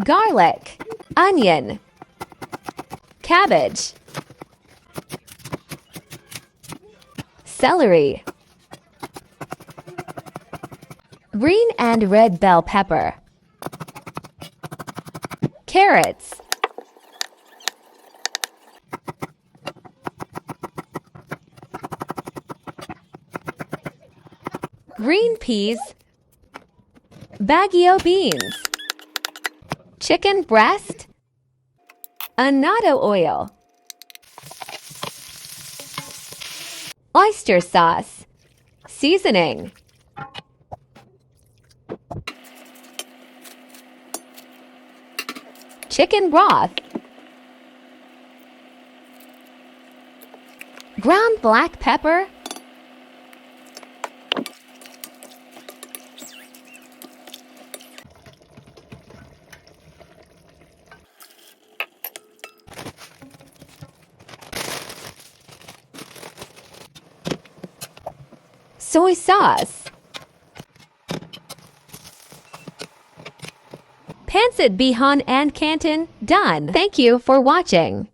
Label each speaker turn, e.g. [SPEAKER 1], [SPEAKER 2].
[SPEAKER 1] garlic, onion, cabbage, celery, green and red bell pepper, carrots, green peas, baguio beans, chicken breast, annatto oil, oyster sauce, seasoning, chicken broth, ground black pepper, soy sauce, Pansit bihon and Canton done. Thank you for watching.